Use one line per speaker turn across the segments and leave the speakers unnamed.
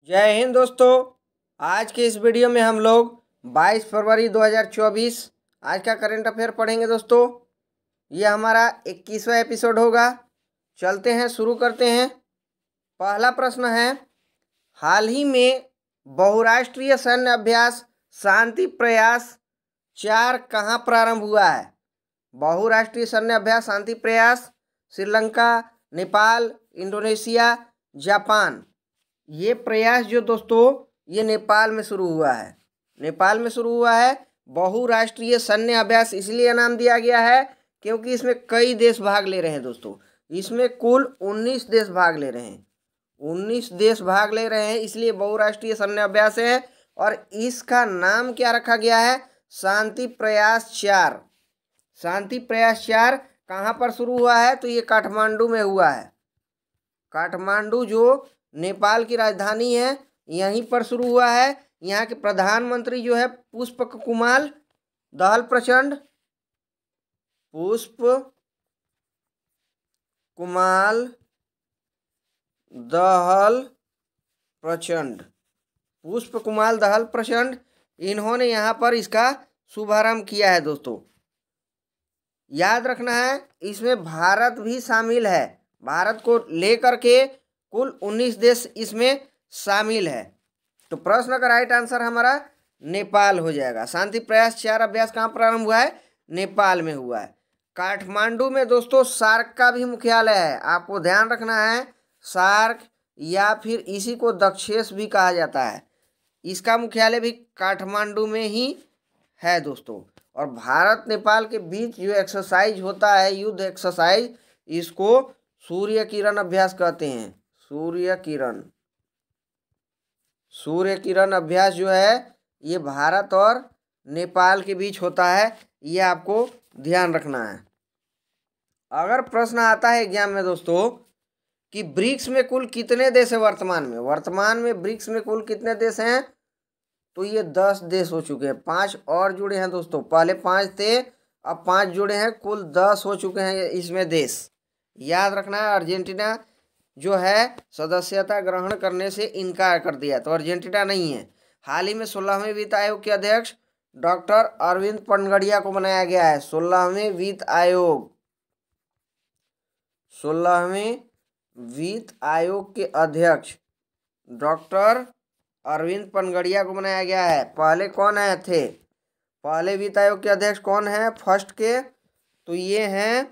जय हिंद दोस्तों। आज के इस वीडियो में हम लोग 22 फरवरी 2024 आज का करंट अफेयर पढ़ेंगे दोस्तों। ये हमारा 21वां एपिसोड होगा। चलते हैं, शुरू करते हैं। पहला प्रश्न है, हाल ही में बहुराष्ट्रीय सैन्य अभ्यास शांति प्रयास 4 कहाँ प्रारंभ हुआ है? बहुराष्ट्रीय सैन्य अभ्यास शांति प्रयास श्रीलंका, नेपाल, इंडोनेशिया, जापान। ये प्रयास जो दोस्तों ये नेपाल में शुरू हुआ है। नेपाल में शुरू हुआ है। बहुराष्ट्रीय सैन्य अभ्यास इसलिए नाम दिया गया है क्योंकि इसमें कई देश भाग ले रहे हैं दोस्तों। इसमें कुल 19 देश भाग ले रहे हैं। 19 देश भाग ले रहे हैं, इसलिए बहुराष्ट्रीय सैन्य अभ्यास है। और इसका नाम क्या रखा गया है? शांति प्रयास 4। शांति प्रयास 4 कहाँ पर शुरू हुआ है? तो ये काठमांडू में हुआ है। काठमांडू जो नेपाल की राजधानी है, यहीं पर शुरू हुआ है। यहाँ के प्रधानमंत्री जो है पुष्प कुमाल दहल प्रचंड, पुष्प कुमाल दहल प्रचंड, पुष्प कुमाल दहल प्रचंड, इन्होंने यहाँ पर इसका शुभारंभ किया है दोस्तों। याद रखना है, इसमें भारत भी शामिल है। भारत को लेकर के कुल 19 देश इसमें शामिल है। तो प्रश्न का राइट आंसर हमारा नेपाल हो जाएगा। शांति प्रयास 4 अभ्यास कहाँ प्रारंभ हुआ है? नेपाल में हुआ है। काठमांडू में दोस्तों सार्क का भी मुख्यालय है। आपको ध्यान रखना है, सार्क या फिर इसी को दक्षेस भी कहा जाता है, इसका मुख्यालय भी काठमांडू में ही है दोस्तों। और भारत नेपाल के बीच जो एक्सरसाइज होता है, युद्ध एक्सरसाइज, इसको सूर्य किरण अभ्यास कहते हैं। सूर्य किरण अभ्यास जो है ये भारत और नेपाल के बीच होता है। ये आपको ध्यान रखना है। अगर प्रश्न आता है एग्जाम में दोस्तों कि ब्रिक्स में कुल कितने देश हैं वर्तमान में ब्रिक्स में कुल कितने देश हैं? तो ये 10 देश हो चुके हैं। 5 और जुड़े हैं दोस्तों। पहले 5 थे, अब 5 जुड़े हैं, कुल 10 हो चुके हैं इसमें देश। याद रखना है, अर्जेंटीना जो है सदस्यता ग्रहण करने से इनकार कर दिया, तो अर्जेंटीना नहीं है। हाल ही में 16वें वित्त आयोग के अध्यक्ष डॉक्टर अरविंद पनगड़िया को बनाया गया है। 16वें वित्त आयोग के अध्यक्ष डॉक्टर अरविंद पनगड़िया को बनाया गया है। पहले कौन आए थे? पहले वित्त आयोग के अध्यक्ष कौन है फर्स्ट के? तो ये हैं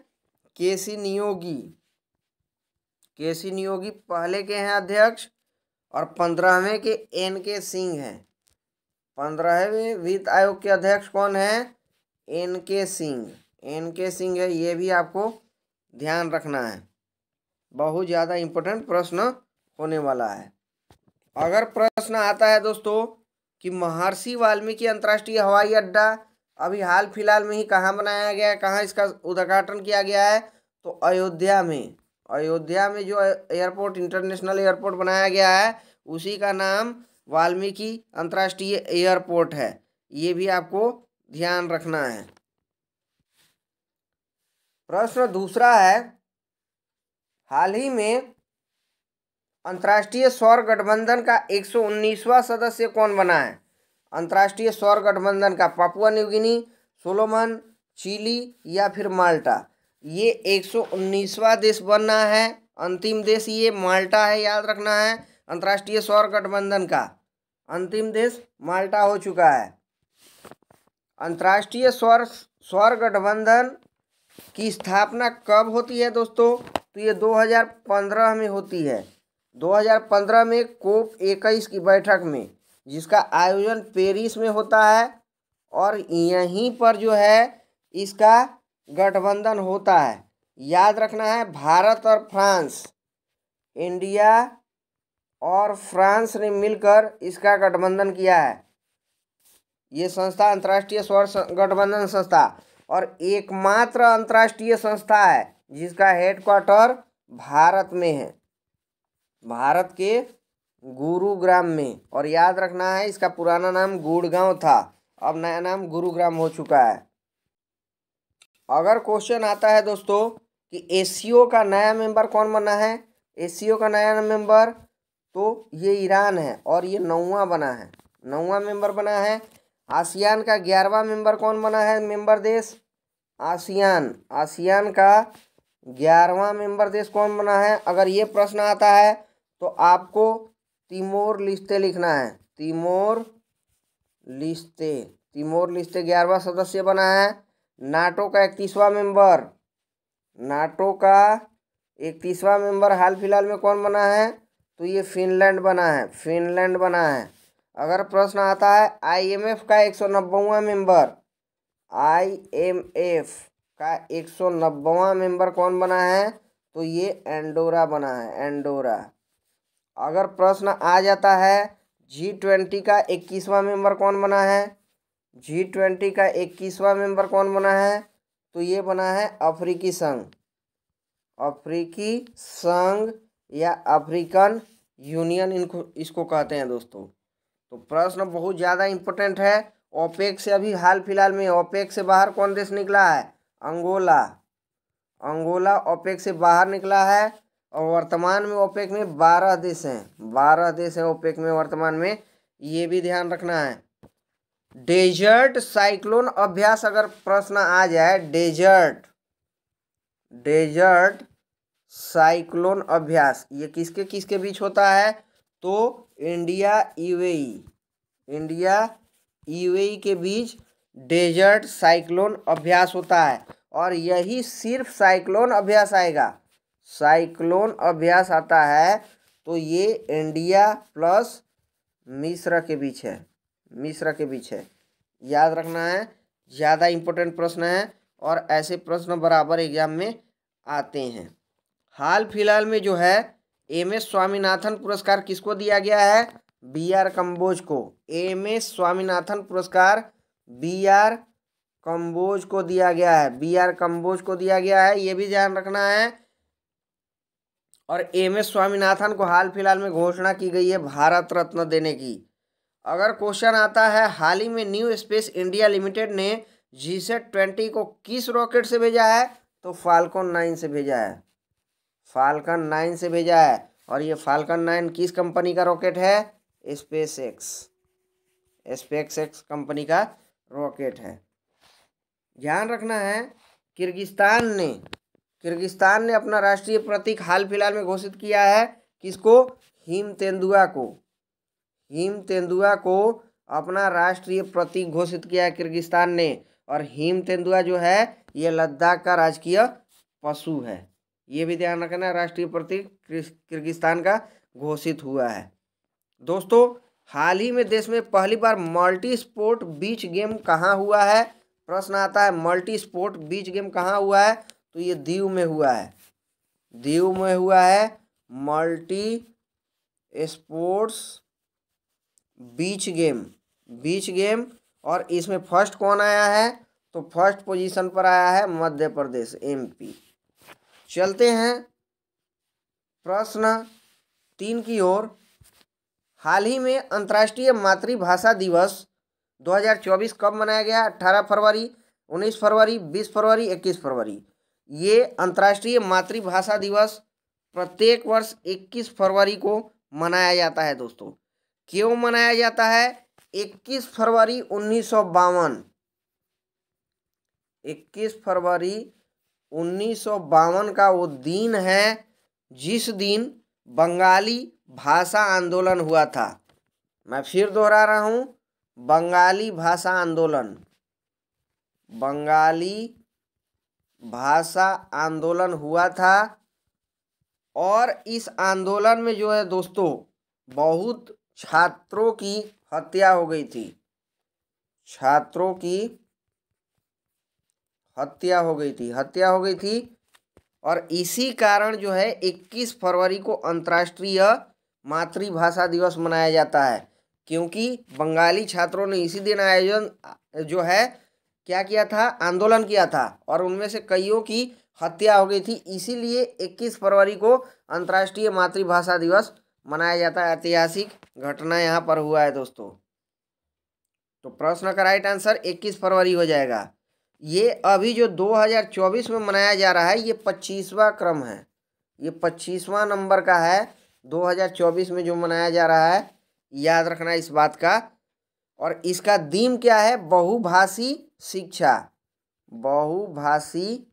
केसी नियोगी पहले के हैं अध्यक्ष। और 15वें के एन.के. सिंह हैं। 15वें वित्त आयोग के अध्यक्ष कौन है? एन.के. सिंह है। ये भी आपको ध्यान रखना है, बहुत ज़्यादा इम्पोर्टेंट प्रश्न होने वाला है। अगर प्रश्न आता है दोस्तों कि महर्षि वाल्मीकि अंतर्राष्ट्रीय हवाई अड्डा अभी हाल फिलहाल में ही कहाँ बनाया गया है, कहाँ इसका उद्घाटन किया गया है? तो अयोध्या में जो एयरपोर्ट, इंटरनेशनल एयरपोर्ट बनाया गया है, उसी का नाम वाल्मीकि अंतर्राष्ट्रीय एयरपोर्ट है। ये भी आपको ध्यान रखना है। प्रश्न दूसरा है, हाल ही में अंतर्राष्ट्रीय सौर गठबंधन का 119वां सदस्य कौन बना है? अंतर्राष्ट्रीय सौर गठबंधन का Papua New Guinea, Solomon, Chile या फिर माल्टा। ये 119वां देश बनना है। अंतिम देश ये माल्टा है, याद रखना है। अंतर्राष्ट्रीय सौर गठबंधन का अंतिम देश माल्टा हो चुका है। अंतर्राष्ट्रीय सौर गठबंधन की स्थापना कब होती है दोस्तों? तो ये 2015 में होती है। 2015 में COP 21 की बैठक में, जिसका आयोजन पेरिस में होता है। और यहीं पर जो है इसका गठबंधन होता है। याद रखना है, भारत और फ्रांस, इंडिया और फ्रांस ने मिलकर इसका गठबंधन किया है। ये संस्था अंतर्राष्ट्रीय सौर गठबंधन संस्था और एकमात्र अंतर्राष्ट्रीय संस्था है जिसका हेडक्वार्टर भारत में है, भारत के गुरुग्राम में। और याद रखना है, इसका पुराना नाम गुड़गांव था, अब नया नाम गुरुग्राम हो चुका है। अगर क्वेश्चन आता है दोस्तों कि एससीओ का नया मेंबर कौन बना है? एससीओ का नया मेंबर तो ये ईरान है और ये 9वां बना है, 9वां मेंबर बना है। आसियान का 11वां मेंबर कौन बना है मेंबर देश? आसियान का 11वां मेंबर देश कौन बना है? अगर ये प्रश्न आता है तो आपको तिमोर लिस्ते लिखना है। तिमोर लिस्ते 11वां सदस्य बना है। नाटो का 31वां मेंबर, नाटो का 31वां मेंबर हाल फिलहाल में कौन बना है? तो ये फिनलैंड बना है, फिनलैंड बना है। अगर प्रश्न आता है IMF का 190वां मेंबर, IMF का 190वां मेंबर कौन बना है? तो ये एंडोरा बना है, एंडोरा। अगर प्रश्न आ जाता है G20 का 21वां मेंबर कौन बना है? G20 का 21वां मेंबर कौन बना है? तो ये बना है अफ्रीकी संघ, अफ्रीकी संघ या अफ्रीकन यूनियन इसको कहते हैं दोस्तों। तो प्रश्न बहुत ज़्यादा इम्पोर्टेंट है। ओपेक से अभी हाल फिलहाल में ओपेक से बाहर कौन देश निकला है? अंगोला, अंगोला ओपेक से बाहर निकला है। और वर्तमान में ओपेक में 12 देश हैं, 12 देश हैं ओपेक में वर्तमान में, ये भी ध्यान रखना है। डेजर्ट साइक्लोन अभ्यास अगर प्रश्न आ जाए, डेजर्ट साइक्लोन अभ्यास ये किसके किसके बीच होता है? तो इंडिया यूएई के बीच डेजर्ट साइक्लोन अभ्यास होता है। और यही सिर्फ साइक्लोन अभ्यास आएगा, साइक्लोन अभ्यास आता है तो ये इंडिया प्लस मिस्र के बीच है, मिस्र के बीच है। याद रखना है, ज़्यादा इम्पोर्टेंट प्रश्न है और ऐसे प्रश्न बराबर एग्जाम में आते हैं। हाल फिलहाल में जो है MS स्वामीनाथन पुरस्कार किसको दिया गया है? BR कम्बोज को। MS स्वामीनाथन पुरस्कार BR कम्बोज को दिया गया है, BR कम्बोज को दिया गया है, ये भी ध्यान रखना है। और MS स्वामीनाथन को हाल फिलहाल में घोषणा की गई है भारत रत्न देने की। अगर क्वेश्चन आता है हाल ही में न्यू स्पेस इंडिया लिमिटेड ने GSAT-20 को किस रॉकेट से भेजा है? तो फाल्कन 9 से भेजा है, फाल्कन 9 से भेजा है। और ये फाल्कन 9 किस कंपनी का रॉकेट है? स्पेसएक्स कंपनी का रॉकेट है। ध्यान रखना है, किर्गिस्तान ने अपना राष्ट्रीय प्रतीक हाल फिलहाल में घोषित किया है। किसको? हिम तेंदुआ को अपना राष्ट्रीय प्रतीक घोषित किया है किर्गिस्तान ने। और हिम तेंदुआ जो है ये लद्दाख का राजकीय पशु है, ये भी ध्यान रखना। राष्ट्रीय प्रतीक किर्गिस्तान का घोषित हुआ है। दोस्तों हाल ही में देश में पहली बार मल्टी स्पोर्ट बीच गेम कहाँ हुआ है? प्रश्न आता है मल्टी स्पोर्ट बीच गेम कहाँ हुआ है? तो ये दीव में हुआ है, दीव में हुआ है मल्टी स्पोर्ट्स बीच गेम। और इसमें फर्स्ट कौन आया है? तो फर्स्ट पोजीशन पर आया है मध्य प्रदेश, MP। चलते हैं प्रश्न 3 की ओर। हाल ही में अंतर्राष्ट्रीय मातृभाषा दिवस 2024 कब मनाया गया? 18 फरवरी, 19 फरवरी, 20 फरवरी, 21 फरवरी। ये अंतर्राष्ट्रीय मातृभाषा दिवस प्रत्येक वर्ष 21 फरवरी को मनाया जाता है दोस्तों। क्यों मनाया जाता है? 21 फरवरी 1952, 21 फरवरी 1952 का वो दिन है जिस दिन बंगाली भाषा आंदोलन हुआ था। मैं फिर दोहरा रहा हूँ, बंगाली भाषा आंदोलन, बंगाली भाषा आंदोलन हुआ था। और इस आंदोलन में जो है दोस्तों बहुत छात्रों की हत्या हो गई थी, छात्रों की हत्या हो गई थी। और इसी कारण जो है 21 फरवरी को अंतर्राष्ट्रीय मातृभाषा दिवस मनाया जाता है। क्योंकि बंगाली छात्रों ने इसी दिन आयोजन जो है क्या किया था? आंदोलन किया था और उनमें से कईयों की हत्या हो गई थी। इसीलिए 21 फरवरी को अंतर्राष्ट्रीय मातृभाषा दिवस मनाया जाता है। ऐतिहासिक घटना यहाँ पर हुआ है दोस्तों। तो प्रश्न का राइट आंसर 21 फरवरी हो जाएगा। ये अभी जो 2024 में मनाया जा रहा है ये 25वां क्रम है, ये 25वां नंबर का है 2024 में जो मनाया जा रहा है, याद रखना इस बात का। और इसका थीम क्या है? बहुभाषी शिक्षा। बहुभाषी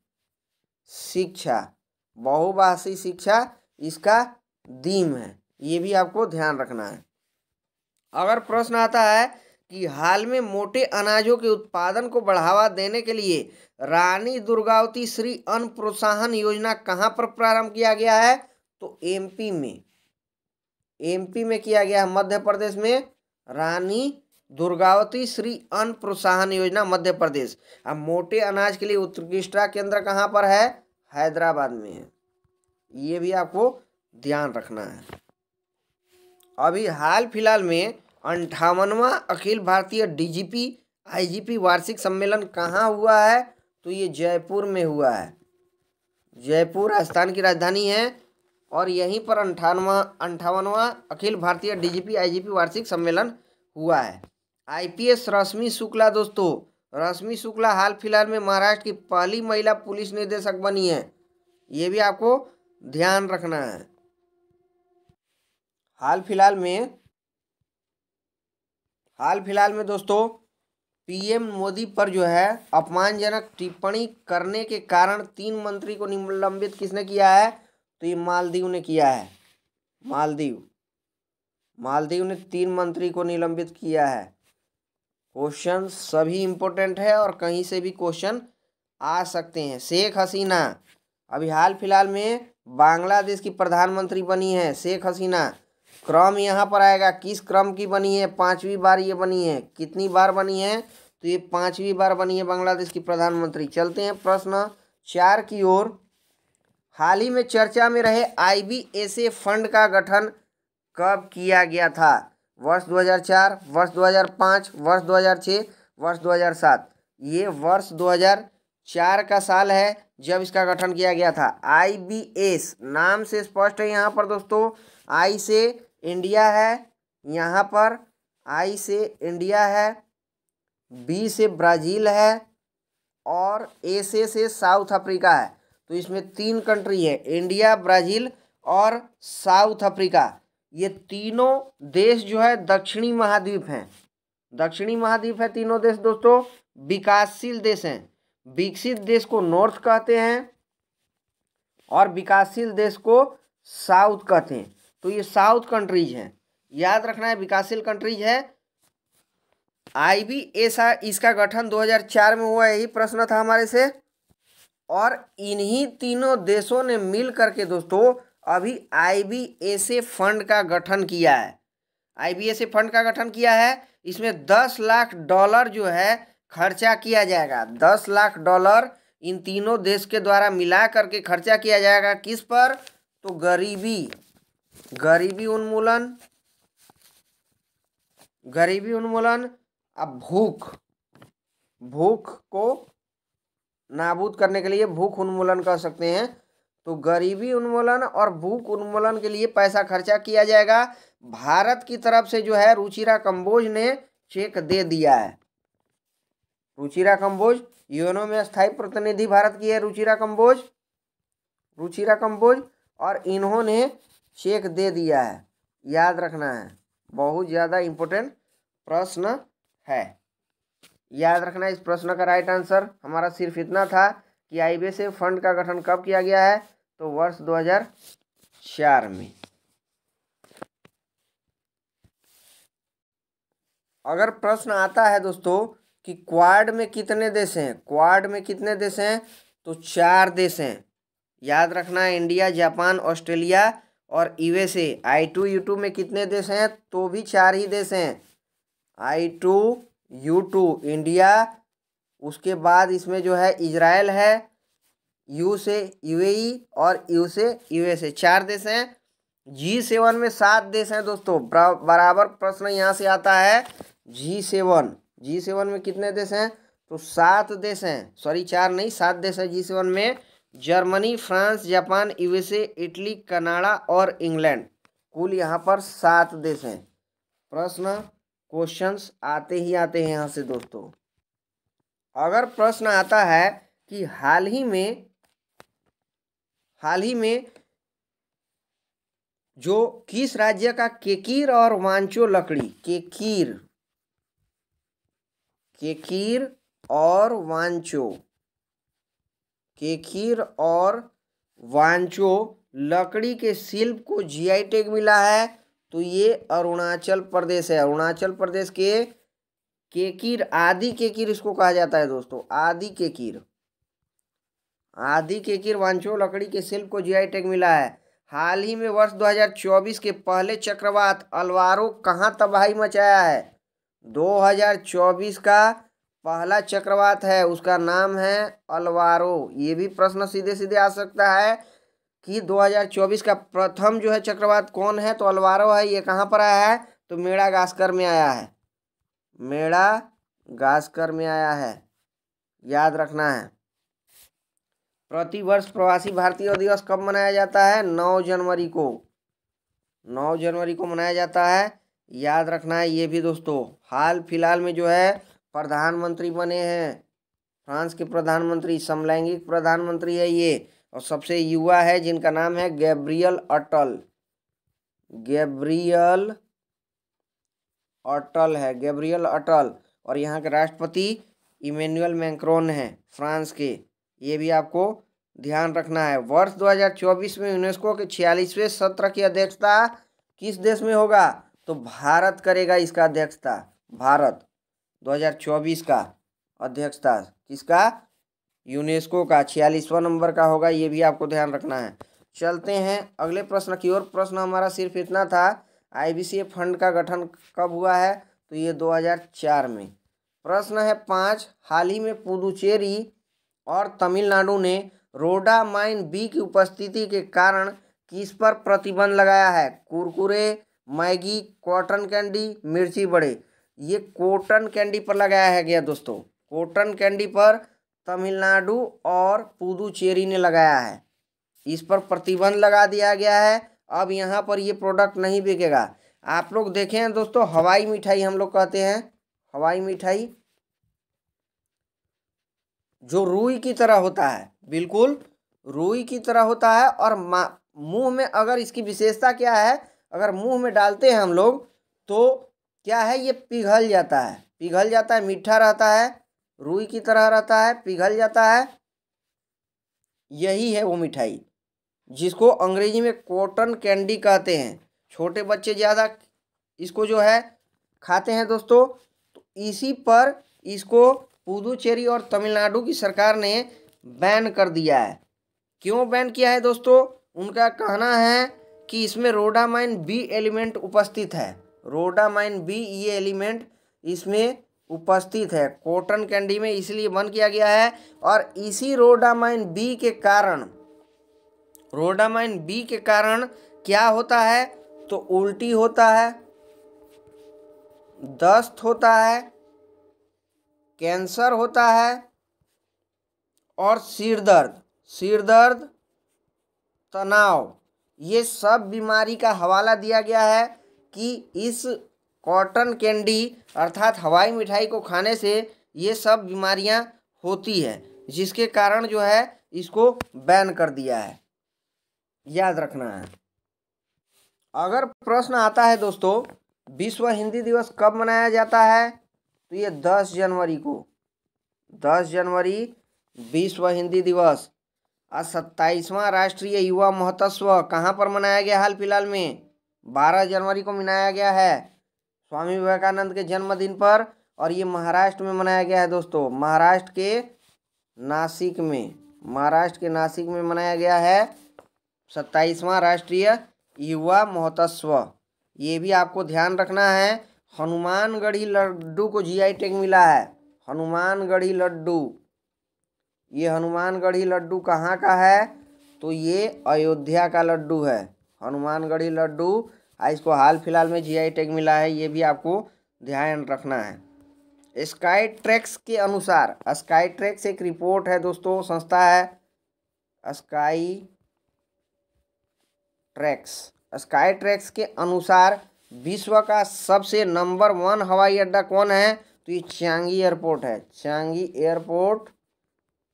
शिक्षा, बहुभाषी शिक्षा इसका थीम है, ये भी आपको ध्यान रखना है। अगर प्रश्न आता है कि हाल में मोटे अनाजों के उत्पादन को बढ़ावा देने के लिए रानी दुर्गावती श्री अन्न प्रोत्साहन योजना कहां पर प्रारंभ किया गया है? तो एमपी में, एमपी में किया गया है, मध्य प्रदेश में रानी दुर्गावती श्री अन्न प्रोत्साहन योजना मध्य प्रदेश। अब मोटे अनाज के लिए उत्कृष्टता केंद्र कहाँ पर है? हैदराबाद में है, ये भी आपको ध्यान रखना है। अभी हाल फिलहाल में 58वां अखिल भारतीय डीजीपी आईजीपी वार्षिक सम्मेलन कहाँ हुआ है? तो ये जयपुर में हुआ है। जयपुर राजस्थान की राजधानी है और यहीं पर 58वां अखिल भारतीय डीजीपी आईजीपी वार्षिक सम्मेलन हुआ है। आईपीएस रश्मि शुक्ला दोस्तों, रश्मि शुक्ला हाल फिलहाल में महाराष्ट्र की पहली महिला पुलिस निदेशक बनी है, ये भी आपको ध्यान रखना है। हाल फिलहाल में दोस्तों पीएम मोदी पर जो है अपमानजनक टिप्पणी करने के कारण 3 मंत्री को निलंबित किसने किया है? तो ये मालदीव ने किया है। मालदीव ने 3 मंत्री को निलंबित किया है। क्वेश्चन सभी इंपॉर्टेंट है और कहीं से भी क्वेश्चन आ सकते हैं। शेख हसीना अभी हाल फिलहाल में बांग्लादेश की प्रधानमंत्री बनी है, शेख हसीना। क्रम यहाँ पर आएगा, किस क्रम की बनी है? 5वीं बार ये बनी है। कितनी बार बनी है? तो ये 5वीं बार बनी है बांग्लादेश की प्रधानमंत्री। चलते हैं प्रश्न 4 की ओर। हाल ही में चर्चा में रहे आईबीएसए फंड का गठन कब किया गया था? वर्ष 2004, वर्ष 2005, वर्ष 2006, वर्ष 2007। ये वर्ष 2004 का साल है जब इसका गठन किया गया था। आईबीएस नाम से स्पष्ट है यहाँ पर दोस्तों। आई से इंडिया है, यहाँ पर आई से इंडिया है, बी से ब्राज़ील है और ए से साउथ अफ्रीका है। तो इसमें 3 कंट्री है, इंडिया, ब्राज़ील और साउथ अफ्रीका। ये तीनों देश जो है दक्षिणी महाद्वीप हैं। दक्षिणी महाद्वीप है तीनों देश दोस्तों, विकासशील देश हैं। विकसित देश को नॉर्थ कहते हैं और विकासशील देश को साउथ कहते हैं। तो ये साउथ कंट्रीज हैं, याद रखना है, विकासशील कंट्रीज है। आईबीएस इसका गठन 2004 में हुआ, यही प्रश्न था हमारे से। और इन्हीं तीनों देशों ने मिल करके दोस्तों अभी आईबीएसए फंड का गठन किया है। आईबीएसए फंड का गठन किया है, इसमें $10 लाख जो है खर्चा किया जाएगा। $10 लाख इन तीनों देश के द्वारा मिला करके खर्चा किया जाएगा। किस पर? तो गरीबी उन्मूलन, अब भूख को नाबूद करने के लिए भूख उन्मूलन कर सकते हैं। तो गरीबी उन्मूलन और भूख उन्मूलन के लिए पैसा खर्चा किया जाएगा। भारत की तरफ से जो है रुचिरा कंबोज ने चेक दे दिया है। रुचिरा कंबोज यूएनओ में स्थायी प्रतिनिधि भारत की है, रुचिरा कंबोज, और इन्होंने चेक दे दिया है, याद रखना है। बहुत ज़्यादा इम्पोर्टेंट प्रश्न है, याद रखना। इस प्रश्न का राइट आंसर हमारा सिर्फ इतना था कि आईबीएसए फंड का गठन कब किया गया है? तो वर्ष 2004 में। अगर प्रश्न आता है दोस्तों कि क्वाड में कितने देश हैं? तो 4 देश हैं, याद रखना है, इंडिया, जापान, ऑस्ट्रेलिया और यूएसए। I2U2 में कितने देश हैं? तो भी 4 ही देश हैं। I2U2 इंडिया, उसके बाद इसमें जो है इजराइल है, यू से यूएई और यू से यूएसए, 4 देश हैं। G7 में 7 देश हैं दोस्तों। बराबर प्रश्न यहाँ से आता है। G7 में कितने देश हैं? तो 7 देश हैं, सॉरी 4 नहीं 7 देश हैं G7 में। Germany, France, Japan, USA, Italy, Canada और इंग्लैंड, कुल यहाँ पर 7 देश हैं। क्वेश्चंस आते हैं यहाँ से दोस्तों। अगर प्रश्न आता है कि हाल ही में जो किस राज्य का केकीर और वांचो लकड़ी, केकीर और वांचो, केकीर और वांचो लकड़ी के शिल्प को जीआई टैग मिला है, तो ये अरुणाचल प्रदेश है। अरुणाचल प्रदेश के केकीर, आदि केकीर इसको कहा जाता है दोस्तों, आदि केकीर, आदि केकीर वांचो लकड़ी के शिल्प को जीआई टैग मिला है। हाल ही में वर्ष 2024 के पहले चक्रवात अल्वारो कहाँ तबाही मचाया है? 2024 का पहला चक्रवात है, उसका नाम है अल्वारो। ये भी प्रश्न सीधे सीधे आ सकता है कि 2024 का प्रथम जो है चक्रवात कौन है? तो अल्वारो है। ये कहाँ पर आया है? तो मेडागास्कर में आया है, मेडागास्कर में आया है, याद रखना है। प्रतिवर्ष प्रवासी भारतीय दिवस कब मनाया जाता है? 9 जनवरी को, 9 जनवरी को मनाया जाता है, याद रखना है ये भी दोस्तों। हाल फिलहाल में जो है प्रधानमंत्री बने हैं, फ्रांस के प्रधानमंत्री, समलैंगिक प्रधानमंत्री है ये, और सबसे युवा है जिनका नाम है गैब्रियल अटल, गैब्रियल अटल है, गैब्रियल अटल। और यहाँ के राष्ट्रपति इमैनुअल मैक्रोन है फ्रांस के, ये भी आपको ध्यान रखना है। वर्ष 2024 में यूनेस्को के 46वें सत्र की अध्यक्षता किस देश में होगा? तो भारत करेगा इसका अध्यक्षता, भारत 2024 का अध्यक्षता किसका? यूनेस्को का 46वां नंबर का होगा, ये भी आपको ध्यान रखना है। चलते हैं अगले प्रश्न की ओर। प्रश्न हमारा सिर्फ इतना था, आईबीसीए फंड का गठन कब हुआ है? तो ये 2004 में। प्रश्न है 5, हाल ही में पुदुचेरी और तमिलनाडु ने रोडामाइन बी की उपस्थिति के कारण किस पर प्रतिबंध लगाया है? कुरकुरे, मैगी, कॉटन कैंडी, मिर्ची बड़े। ये कॉटन कैंडी पर लगाया है गया दोस्तों, कॉटन कैंडी पर तमिलनाडु और पुदुचेरी ने लगाया है, इस पर प्रतिबंध लगा दिया गया है। अब यहाँ पर ये प्रोडक्ट नहीं बिकेगा। आप लोग देखें हैं दोस्तों, हवाई मिठाई हम लोग कहते हैं, हवाई मिठाई जो रुई की तरह होता है, बिल्कुल रुई की तरह होता है, और मुंह में अगर इसकी विशेषता क्या है, अगर मुंह में डालते हैं हम लोग तो क्या है, ये पिघल जाता है, पिघल जाता है, मीठा रहता है, रुई की तरह रहता है, पिघल जाता है। यही है वो मिठाई जिसको अंग्रेजी में कॉटन कैंडी कहते हैं। छोटे बच्चे ज़्यादा इसको जो है खाते हैं दोस्तों, तो इसी पर इसको पुदुचेरी और तमिलनाडु की सरकार ने बैन कर दिया है। क्यों बैन किया है दोस्तों? उनका कहना है कि इसमें रोडामाइन बी एलिमेंट उपस्थित है, रोडामाइन बी ये एलिमेंट इसमें उपस्थित है कॉटन कैंडी में, इसलिए बंद किया गया है। और इसी रोडामाइन बी के कारण, रोडामाइन बी के कारण क्या होता है? तो उल्टी होता है, दस्त होता है, कैंसर होता है, और सिर दर्द, तनाव, ये सब बीमारी का हवाला दिया गया है कि इस कॉटन कैंडी अर्थात हवाई मिठाई को खाने से ये सब बीमारियां होती है, जिसके कारण जो है इसको बैन कर दिया है, याद रखना है। अगर प्रश्न आता है दोस्तों विश्व हिंदी दिवस कब मनाया जाता है? तो ये 10 जनवरी को, 10 जनवरी विश्व हिंदी दिवस। 27वां राष्ट्रीय युवा महोत्सव कहाँ पर मनाया गया? हाल फिलहाल में 12 जनवरी को मनाया गया है, स्वामी विवेकानंद के जन्मदिन पर, और ये महाराष्ट्र में मनाया गया है दोस्तों, महाराष्ट्र के नासिक में, महाराष्ट्र के नासिक में मनाया गया है 27वां राष्ट्रीय युवा महोत्सव। ये भी आपको ध्यान रखना है। हनुमानगढ़ी लड्डू को जीआई टैग मिला है, हनुमानगढ़ी लड्डू। ये हनुमानगढ़ी लड्डू कहाँ का है? तो ये अयोध्या का लड्डू है, हनुमानगढ़ी लड्डू, इसको हाल फिलहाल में जीआई टैग मिला है, ये भी आपको ध्यान रखना है। स्काई ट्रैक्स के अनुसार, स्काई ट्रैक्स एक रिपोर्ट है दोस्तों, संस्था है स्काई ट्रैक्स। स्काई ट्रैक्स के अनुसार विश्व का सबसे नंबर 1 हवाई अड्डा कौन है? तो ये चांगी एयरपोर्ट है, चांगी एयरपोर्ट,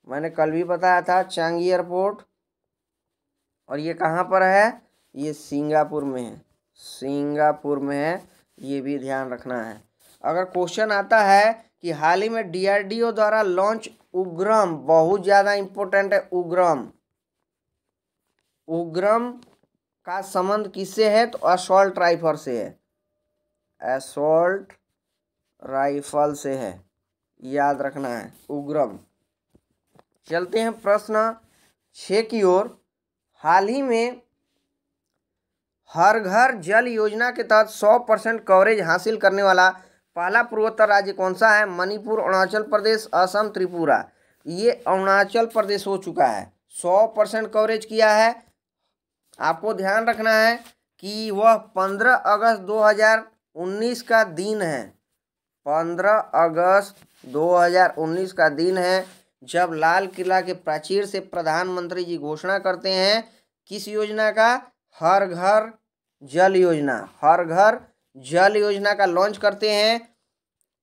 मैंने कल भी बताया था चांगी एयरपोर्ट। और ये कहाँ पर है? ये सिंगापुर में है, सिंगापुर में है, ये भी ध्यान रखना है। अगर क्वेश्चन आता है कि हाल ही में डीआरडीओ द्वारा लॉन्च उग्रम, बहुत ज़्यादा इंपॉर्टेंट है उग्रम, उग्रम का संबंध किससे है? तो असॉल्ट राइफल से है, असॉल्ट राइफल से है, याद रखना है उग्रम। चलते हैं प्रश्न 6 की ओर। हाल ही में हर घर जल योजना के तहत 100% कवरेज हासिल करने वाला पहला पूर्वोत्तर राज्य कौन सा है? मणिपुर, अरुणाचल प्रदेश, असम, त्रिपुरा। ये अरुणाचल प्रदेश हो चुका है, 100% कवरेज किया है। आपको ध्यान रखना है कि वह 15 अगस्त 2019 का दिन है, 15 अगस्त 2019 का दिन है जब लाल किला के प्राचीर से प्रधानमंत्री जी घोषणा करते हैं किस योजना का? हर घर जल योजना, हर घर जल योजना का लॉन्च करते हैं।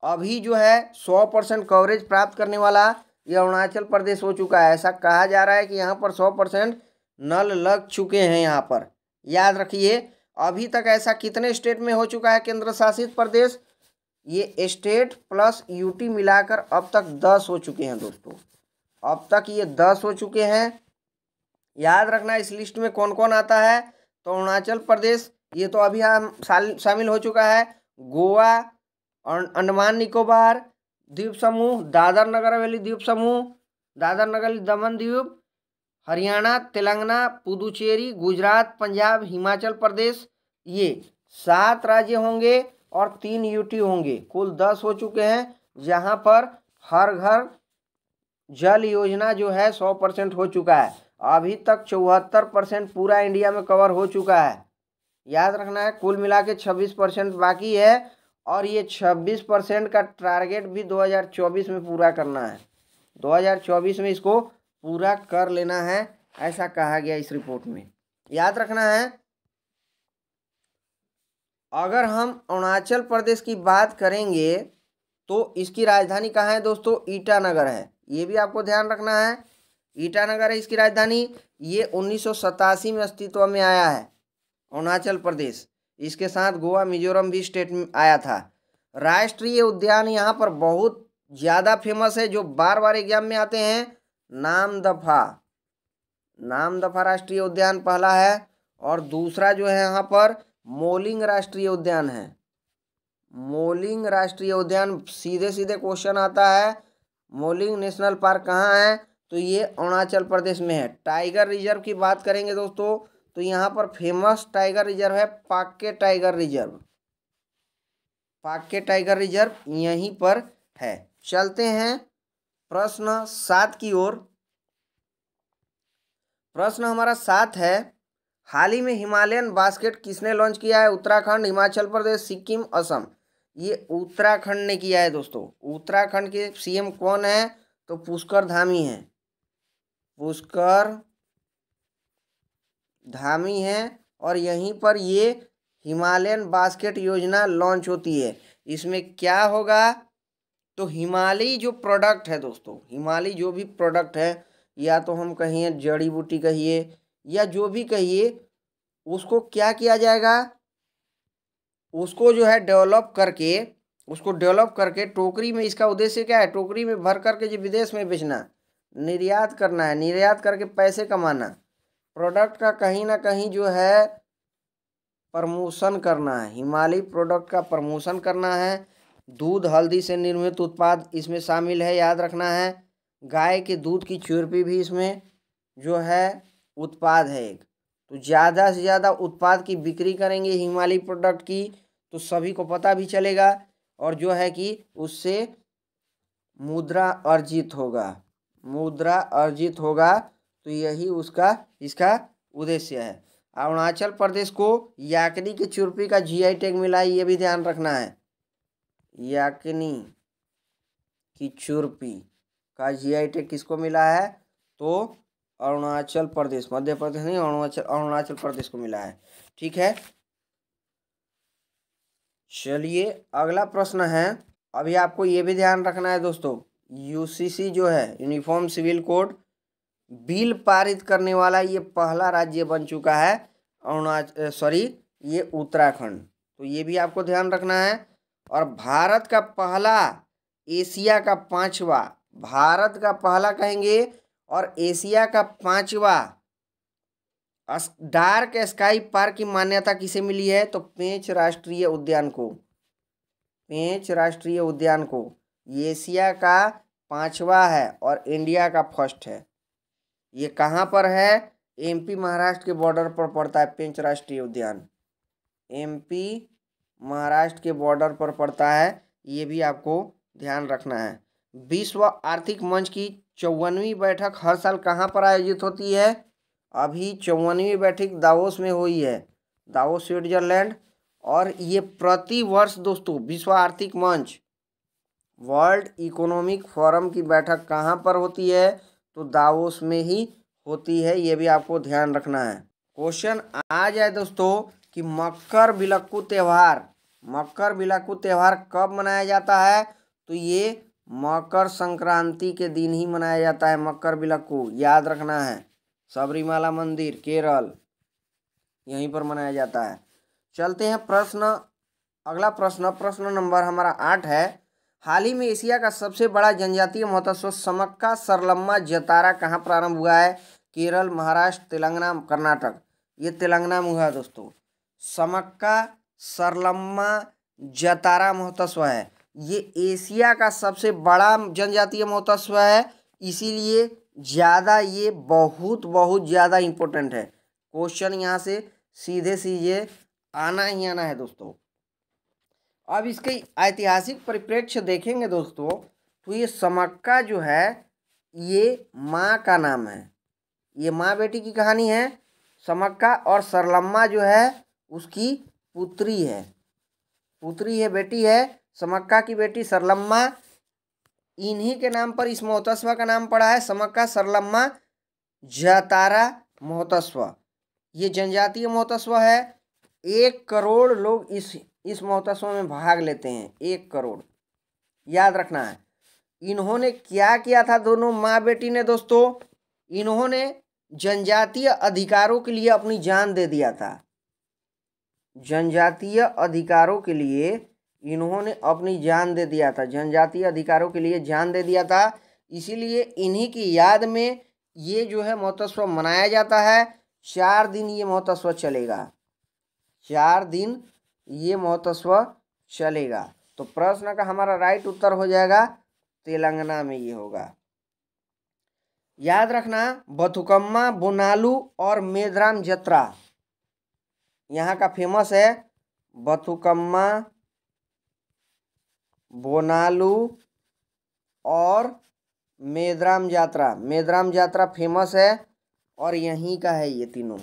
अभी जो है 100% कवरेज प्राप्त करने वाला ये अरुणाचल प्रदेश हो चुका है। ऐसा कहा जा रहा है कि यहाँ पर 100% नल लग चुके हैं। यहाँ पर याद रखिए, अभी तक ऐसा कितने स्टेट में हो चुका है केंद्र शासित प्रदेश? ये स्टेट प्लस यूटी मिलाकर अब तक 10 हो चुके हैं दोस्तों, अब तक ये 10 हो चुके हैं। याद रखना इस लिस्ट में कौन कौन आता है? तो अरुणाचल प्रदेश ये तो अभी हम शामिल हो चुका है, गोवा, अंडमान निकोबार द्वीप समूह, दादर नगर हवेली द्वीप समूह, दादर नगर हवेली दमन द्वीप, हरियाणा, तेलंगाना, पुदुचेरी, गुजरात, पंजाब, हिमाचल प्रदेश, ये 7 राज्य होंगे और 3 यूटी होंगे। कुल 10 हो चुके हैं जहां पर हर घर जल योजना जो है 100% हो चुका है। अभी तक 74% पूरा इंडिया में कवर हो चुका है। याद रखना है कुल मिला के 26% बाकी है और ये 26% का टारगेट भी 2024 में पूरा करना है। 2024 में इसको पूरा कर लेना है, ऐसा कहा गया इस रिपोर्ट में। याद रखना है, अगर हम अरुणाचल प्रदेश की बात करेंगे तो इसकी राजधानी कहाँ है दोस्तों? ईटानगर है, ये भी आपको ध्यान रखना है। ईटानगर है इसकी राजधानी। ये 1987 में अस्तित्व में आया है अरुणाचल प्रदेश, इसके साथ गोवा, मिजोरम भी स्टेट में आया था। राष्ट्रीय उद्यान यहाँ पर बहुत ज़्यादा फेमस है जो बार बार एग्जाम में आते हैं, नामदफा, नामदफा राष्ट्रीय उद्यान पहला है और दूसरा जो है यहाँ पर मोलिंग राष्ट्रीय उद्यान है। मोलिंग राष्ट्रीय उद्यान सीधे सीधे क्वेश्चन आता है, मोलिंग नेशनल पार्क कहाँ है? तो ये अरुणाचल प्रदेश में है। टाइगर रिजर्व की बात करेंगे दोस्तों तो यहाँ पर फेमस टाइगर रिजर्व है Pakke tiger reserve, Pakke tiger reserve यहीं पर है। चलते हैं प्रश्न 7 की ओर। प्रश्न हमारा 7 है, हाल ही में हिमालयन बास्केट किसने लॉन्च किया है? उत्तराखंड, हिमाचल प्रदेश, सिक्किम, असम। ये उत्तराखंड ने किया है दोस्तों। उत्तराखंड के सीएम कौन है? तो पुष्कर धामी है, पुष्कर धामी है और यहीं पर ये हिमालयन बास्केट योजना लॉन्च होती है। इसमें क्या होगा? तो हिमालयी जो प्रोडक्ट है दोस्तों, हिमालयी जो भी प्रोडक्ट है, या तो हम कहिए जड़ी बूटी कहिए या जो भी कहिए, उसको क्या किया जाएगा? उसको जो है डेवलप करके, उसको डेवलप करके टोकरी में, इसका उद्देश्य क्या है? टोकरी में भर करके जो विदेश में बेचना, निर्यात करना है, निर्यात करके पैसे कमाना, प्रोडक्ट का कहीं ना कहीं जो है प्रमोशन करना है, हिमालयी प्रोडक्ट का प्रमोशन करना है। दूध, हल्दी से निर्मित उत्पाद इसमें शामिल है, याद रखना है। गाय के दूध की चुर्पी भी इसमें जो है उत्पाद है एक। तो ज़्यादा से ज़्यादा उत्पाद की बिक्री करेंगे हिमालयी प्रोडक्ट की तो सभी को पता भी चलेगा और जो है कि उससे मुद्रा अर्जित होगा, मुद्रा अर्जित होगा। तो यही उसका इसका उद्देश्य है। अरुणाचल प्रदेश को याकनी की चुर्पी का जीआई टैग मिला है, ये भी ध्यान रखना है। याकनी की चुर्पी का जीआई टैग किसको मिला है? तो अरुणाचल प्रदेश, मध्य प्रदेश नहीं, अरुणाचल प्रदेश को मिला है। ठीक है, चलिए अगला प्रश्न है। अभी आपको ये भी ध्यान रखना है दोस्तों, यूसीसी जो है यूनिफॉर्म सिविल कोड बिल पारित करने वाला ये पहला राज्य बन चुका है ये उत्तराखंड, तो ये भी आपको ध्यान रखना है। और भारत का पहला, एशिया का पांचवा, भारत का पहला कहेंगे और एशिया का पांचवा डार्क स्काई पार्क की मान्यता किसे मिली है? तो पेंच राष्ट्रीय उद्यान को, पेंच राष्ट्रीय उद्यान को। ये एशिया का पांचवा है और इंडिया का फर्स्ट है। ये कहाँ पर है? एमपी महाराष्ट्र के बॉर्डर पर पड़ता है पेंच राष्ट्रीय उद्यान, एमपी महाराष्ट्र के बॉर्डर पर पड़ता है, ये भी आपको ध्यान रखना है। विश्व आर्थिक मंच की 54वीं बैठक हर साल कहाँ पर आयोजित होती है? अभी 54वीं बैठक दावोस में हुई है, दावोस स्विट्जरलैंड। और ये प्रति वर्ष दोस्तों विश्व आर्थिक मंच, वर्ल्ड इकोनॉमिक फोरम की बैठक कहाँ पर होती है? तो दावोस में ही होती है, ये भी आपको ध्यान रखना है। क्वेश्चन आ जाए दोस्तों कि मकर बिलक्कू त्यौहार, मकर बिलक्कू त्यौहार कब मनाया जाता है? तो ये मकर संक्रांति के दिन ही मनाया जाता है मकर बिलक्कू, याद रखना है। सबरीमाला मंदिर केरल, यहीं पर मनाया जाता है। चलते हैं प्रश्न, अगला प्रश्न, प्रश्न नंबर हमारा 8 है। हाल ही में एशिया का सबसे बड़ा जनजातीय महोत्सव समक्का सरलम्मा जतारा कहाँ प्रारंभ हुआ है? केरल, महाराष्ट्र, तेलंगाना, कर्नाटक। ये तेलंगाना में हुआ है दोस्तों। समक्का सरलम्मा जतारा महोत्सव है, ये एशिया का सबसे बड़ा जनजातीय महोत्सव है, इसीलिए ज़्यादा ये बहुत बहुत ज़्यादा इम्पोर्टेंट है। क्वेश्चन यहाँ से सीधे सीधे आना ही आना है दोस्तों। अब इसके ऐतिहासिक परिप्रेक्ष्य देखेंगे दोस्तों, तो ये समक्का जो है ये माँ का नाम है, ये माँ बेटी की कहानी है समक्का। और सरलम्मा जो है उसकी पुत्री है, पुत्री है, बेटी है, समक्का की बेटी सरलम्मा। इन्हीं के नाम पर इस महोत्सव का नाम पड़ा है समक्का सरलम्मा जतारा महोत्सव। ये जनजातीय महोत्सव है, 1 करोड़ लोग इस महोत्सव में भाग लेते हैं, 1 करोड़, याद रखना है। इन्होंने क्या किया था दोनों माँ बेटी ने दोस्तों? इन्होंने जनजातीय अधिकारों के लिए अपनी जान दे दिया था, जनजातीय अधिकारों के लिए इन्होंने अपनी जान दे दिया था, जनजातीय अधिकारों के लिए जान दे दिया था। इसीलिए इन्हीं की याद में ये जो है महोत्सव मनाया जाता है। 4 दिन ये महोत्सव चलेगा, 4 दिन ये महोत्सव चलेगा। तो प्रश्न का हमारा राइट उत्तर हो जाएगा तेलंगाना में ये होगा। याद रखना बथुकम्मा, बोनालू और मेदराम जत्रा यहाँ का फेमस है। बथुकम्मा, बोनालू और मेदराम जात्रा, मेदराम जात्रा फेमस है और यहीं का है, ये तीनों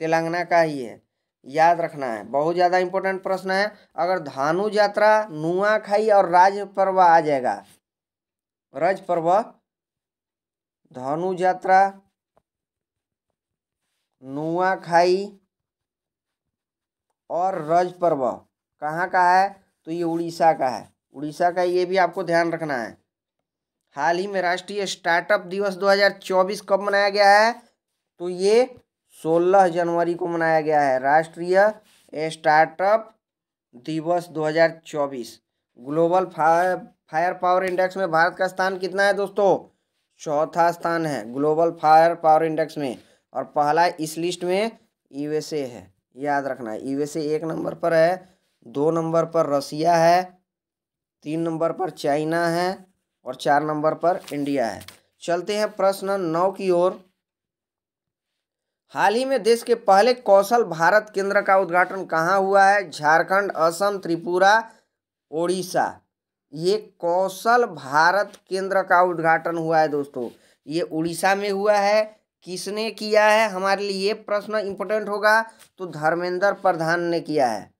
तेलंगाना का ही है, याद रखना है। बहुत ज़्यादा इंपॉर्टेंट प्रश्न है। अगर धानु यात्रा, नुआखाई और राज पर्व आ जाएगा, रज पर्व, धानु यात्रा, नुआखाई और रज पर्व कहाँ का है? तो ये उड़ीसा का है, उड़ीसा का, ये भी आपको ध्यान रखना है। हाल ही में राष्ट्रीय स्टार्टअप दिवस 2024 कब मनाया गया है? तो ये 16 जनवरी को मनाया गया है, राष्ट्रीय स्टार्टअप दिवस 2024। ग्लोबल फायर पावर इंडेक्स में भारत का स्थान कितना है दोस्तों? 4था स्थान है ग्लोबल फायर पावर इंडेक्स में, और पहला इस लिस्ट में यूएसए है, याद रखना है। यूएसए 1 नंबर पर है, 2 नंबर पर रसिया है, 3 नंबर पर चाइना है और 4 नंबर पर इंडिया है। चलते हैं प्रश्न 9 की ओर। हाल ही में देश के पहले कौशल भारत केंद्र का उद्घाटन कहाँ हुआ है? झारखंड, असम, त्रिपुरा, ओडिशा। ये कौशल भारत केंद्र का उद्घाटन हुआ है दोस्तों, ये उड़ीसा में हुआ है। किसने किया है? हमारे लिए ये प्रश्न इंपॉर्टेंट होगा, तो धर्मेंद्र प्रधान ने किया है।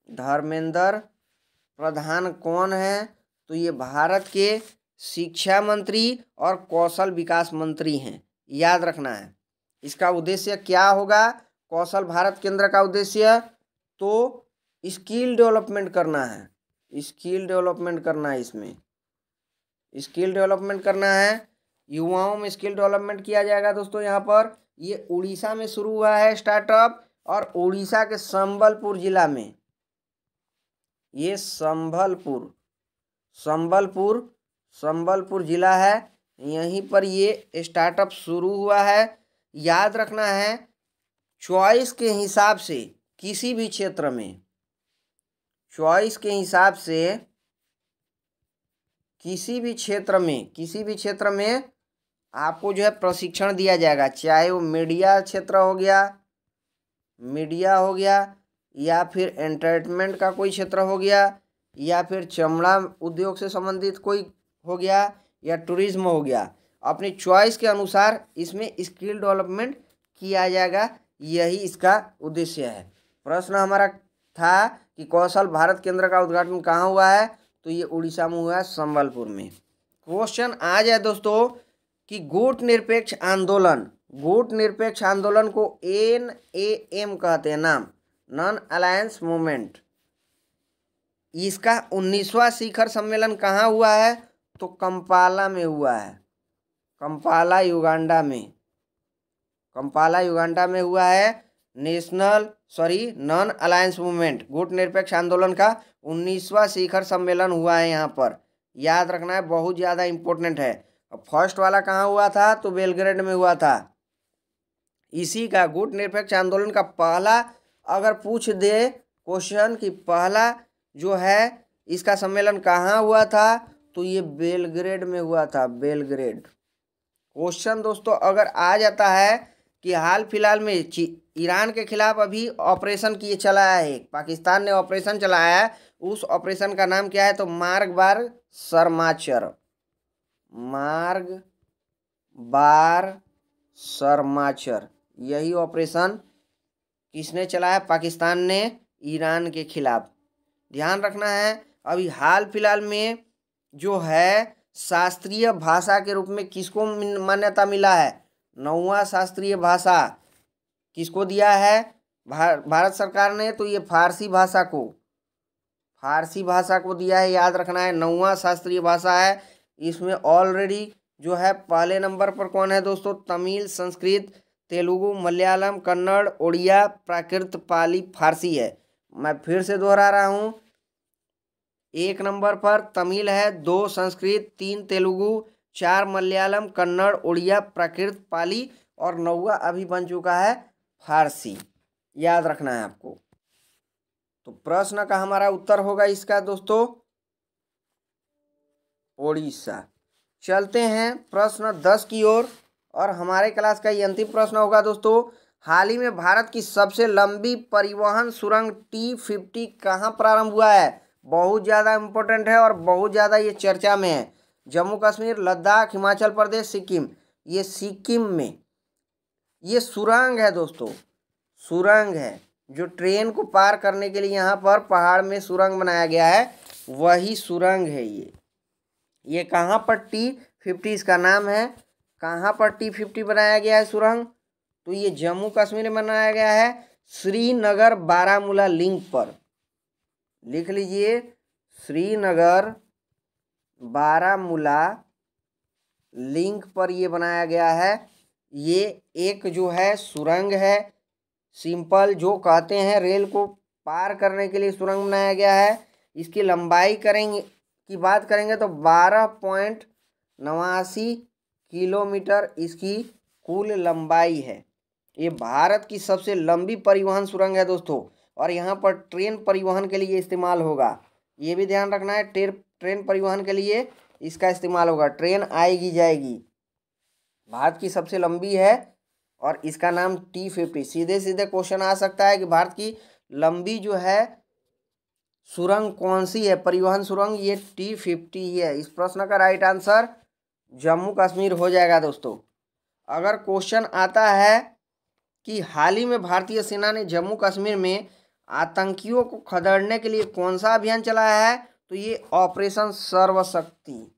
धर्मेंद्र प्रधान कौन है? तो ये भारत के शिक्षा मंत्री और कौशल विकास मंत्री हैं, याद रखना है। इसका उद्देश्य क्या होगा? कौशल भारत केंद्र का उद्देश्य तो स्किल डेवलपमेंट करना है, स्किल डेवलपमेंट करना है, इसमें स्किल डेवलपमेंट करना है, युवाओं में स्किल डेवलपमेंट किया जाएगा दोस्तों यहाँ पर। ये उड़ीसा में शुरू हुआ है स्टार्टअप, और उड़ीसा के संबलपुर जिला में, ये संबलपुर संबलपुर जिला है, यहीं पर ये स्टार्टअप शुरू हुआ है। याद रखना है, चॉइस के हिसाब से किसी भी क्षेत्र में, चॉइस के हिसाब से किसी भी क्षेत्र में आपको जो है प्रशिक्षण दिया जाएगा, चाहे वो मीडिया क्षेत्र हो गया, या फिर एंटरटेनमेंट का कोई क्षेत्र हो गया, या फिर चमड़ा उद्योग से संबंधित कोई हो गया, या टूरिज्म हो गया। अपनी चॉइस के अनुसार इसमें स्किल डेवलपमेंट किया जाएगा, यही इसका उद्देश्य है। प्रश्न हमारा था कि कौशल भारत केंद्र का उद्घाटन कहाँ हुआ है, तो ये उड़ीसा में हुआ है, संबलपुर में। क्वेश्चन आ जाए दोस्तों कि गुट निरपेक्ष आंदोलन को NAM कहते हैं, नाम नॉन अलायंस मूवमेंट। इसका 19वां शिखर सम्मेलन कहाँ हुआ है, तो कंपाला में हुआ है, कंपाला युगांडा में हुआ है। नॉन अलायंस मूवमेंट, गुट निरपेक्ष आंदोलन का 19वां शिखर सम्मेलन हुआ है यहाँ पर। याद रखना है, बहुत ज़्यादा इम्पोर्टेंट है। फर्स्ट वाला कहाँ हुआ था, तो बेलग्रेड में हुआ था। इसी का गुट निरपेक्ष आंदोलन का पहला अगर पूछ दे क्वेश्चन कि पहला जो है इसका सम्मेलन कहाँ हुआ था, तो ये बेलग्रेड में हुआ था, बेलग्रेड। क्वेश्चन दोस्तों अगर आ जाता है कि हाल फिलहाल में ईरान के खिलाफ अभी ऑपरेशन चलाया है, पाकिस्तान ने ऑपरेशन चलाया है, उस ऑपरेशन का नाम क्या है, तो मार्ग बार शर्माचर। यही ऑपरेशन किसने चलाया, पाकिस्तान ने ईरान के खिलाफ। ध्यान रखना है, अभी हाल फिलहाल में जो है शास्त्रीय भाषा के रूप में किसको मान्यता मिला है, 9वां शास्त्रीय भाषा किसको दिया है, भारत सरकार ने, तो ये फारसी भाषा को दिया है। याद रखना है, 9वां शास्त्रीय भाषा है। इसमें ऑलरेडी जो है पहले नंबर पर कौन है दोस्तों, तमिल, संस्कृत, तेलुगु, मलयालम, कन्नड़, उड़िया, प्राकृत, पाली, फारसी है। मैं फिर से दोहरा रहा हूँ, 1 नंबर पर तमिल है, 2 संस्कृत, 3 तेलुगु, 4 मलयालम, कन्नड़, उड़िया, प्राकृत, पाली, और 9वां अभी बन चुका है फारसी। याद रखना है आपको। तो प्रश्न का हमारा उत्तर होगा इसका दोस्तों ओडिशा। चलते हैं प्रश्न 10 की ओर, और हमारे क्लास का ये अंतिम प्रश्न होगा दोस्तों। हाल ही में भारत की सबसे लंबी परिवहन सुरंग T50 कहाँ प्रारंभ हुआ है, बहुत ज़्यादा इम्पोर्टेंट है और बहुत ज़्यादा ये चर्चा में है। जम्मू कश्मीर, लद्दाख, हिमाचल प्रदेश, सिक्किम। ये सिक्किम में ये सुरंग है दोस्तों, सुरंग है जो ट्रेन को पार करने के लिए यहाँ पर पहाड़ में सुरंग बनाया गया है, वही सुरंग है ये कहाँ पर T50 इसका नाम है, कहाँ पर T50 बनाया गया है सुरंग, तो ये जम्मू कश्मीर में बनाया गया है, श्रीनगर बारामूला लिंक पर। लिख लीजिए, श्रीनगर बारामूला लिंक पर ये बनाया गया है। ये एक जो है सुरंग है, सिंपल जो कहते हैं रेल को पार करने के लिए सुरंग बनाया गया है। इसकी लंबाई की बात करेंगे तो 12.89 किलोमीटर इसकी कुल लंबाई है। ये भारत की सबसे लंबी परिवहन सुरंग है दोस्तों, और यहाँ पर ट्रेन परिवहन के लिए इस्तेमाल होगा। ये भी ध्यान रखना है, ट्रेन परिवहन के लिए इसका इस्तेमाल होगा, ट्रेन आएगी जाएगी। भारत की सबसे लंबी है और इसका नाम T50। सीधे सीधे क्वेश्चन आ सकता है कि भारत की लंबी जो है सुरंग कौन सी है, परिवहन सुरंग, ये T50 ही है। इस प्रश्न का राइट आंसर जम्मू कश्मीर हो जाएगा दोस्तों। अगर क्वेश्चन आता है कि हाल ही में भारतीय सेना ने जम्मू कश्मीर में आतंकियों को खदेड़ने के लिए कौन सा अभियान चलाया है, तो ये ऑपरेशन सर्वशक्ति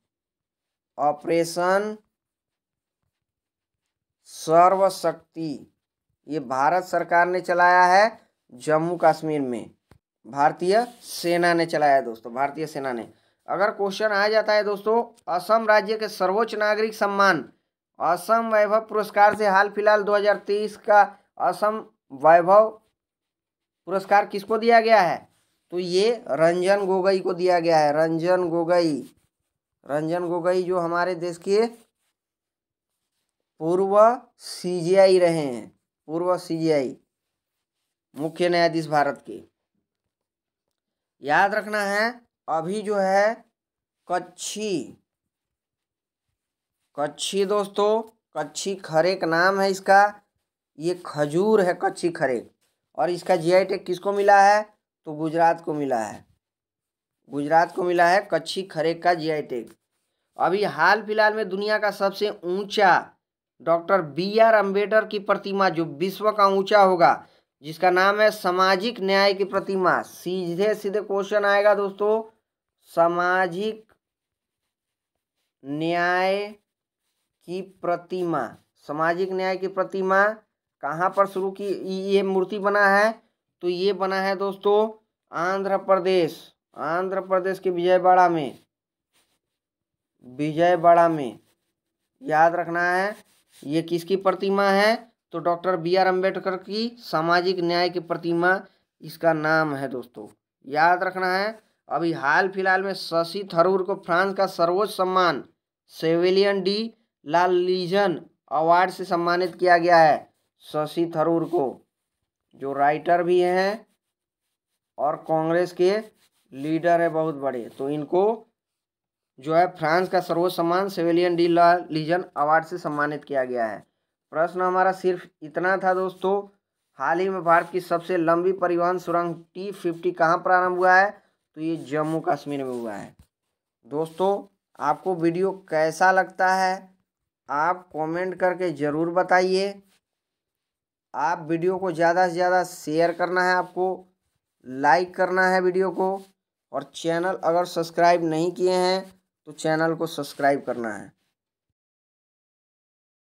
ये भारत सरकार ने चलाया है जम्मू कश्मीर में, भारतीय सेना ने चलाया है दोस्तों, भारतीय सेना ने। अगर क्वेश्चन आ जाता है दोस्तों, असम राज्य के सर्वोच्च नागरिक सम्मान असम वैभव पुरस्कार से हाल फिलहाल 2023 का असम वैभव पुरस्कार किसको दिया गया है? तो ये रंजन गोगोई को दिया गया है। रंजन गोगोई जो हमारे देश के पूर्व सीजेआई रहे हैं, पूर्व सीजेआई मुख्य न्यायाधीश भारत के। याद रखना है अभी जो है कच्छी दोस्तों, कच्छी खरेक नाम है इसका, ये खजूर है कच्छी खरेक। और इसका जीआई टैग किसको मिला है? तो गुजरात को मिला है, गुजरात को मिला है कच्छी खरेक का जीआई टैग। अभी हाल फिलहाल में दुनिया का सबसे ऊंचा डॉक्टर BR अम्बेडकर की प्रतिमा जो विश्व का ऊंचा होगा, जिसका नाम है सामाजिक न्याय की प्रतिमा। सीधे सीधे क्वेश्चन आएगा दोस्तों, सामाजिक न्याय की प्रतिमा, सामाजिक न्याय की प्रतिमा कहाँ पर शुरू की ये मूर्ति बना है? तो ये बना है दोस्तों आंध्र प्रदेश के विजयवाड़ा में। याद रखना है ये किसकी प्रतिमा है? तो डॉक्टर BR अम्बेडकर की सामाजिक न्याय की प्रतिमा इसका नाम है दोस्तों। याद रखना है अभी हाल फिलहाल में शशि थरूर को फ्रांस का सर्वोच्च सम्मान शेवलियन डी ला लीजन अवार्ड से सम्मानित किया गया है। शशि थरूर को, जो राइटर भी हैं और कांग्रेस के लीडर है बहुत बड़े, तो इनको जो है फ्रांस का सर्वोच्च सम्मान शेवलियन डी ला लीजन अवार्ड से सम्मानित किया गया है। प्रश्न हमारा सिर्फ इतना था दोस्तों, हाल ही में भारत की सबसे लंबी परिवहन सुरंग T50 कहाँ प्रारंभ हुआ है? तो ये जम्मू कश्मीर में हुआ है। दोस्तों आपको वीडियो कैसा लगता है आप कमेंट करके ज़रूर बताइए। आप वीडियो को ज़्यादा से ज़्यादा शेयर करना है, आपको लाइक करना है वीडियो को, और चैनल अगर सब्सक्राइब नहीं किए हैं तो चैनल को सब्सक्राइब करना है।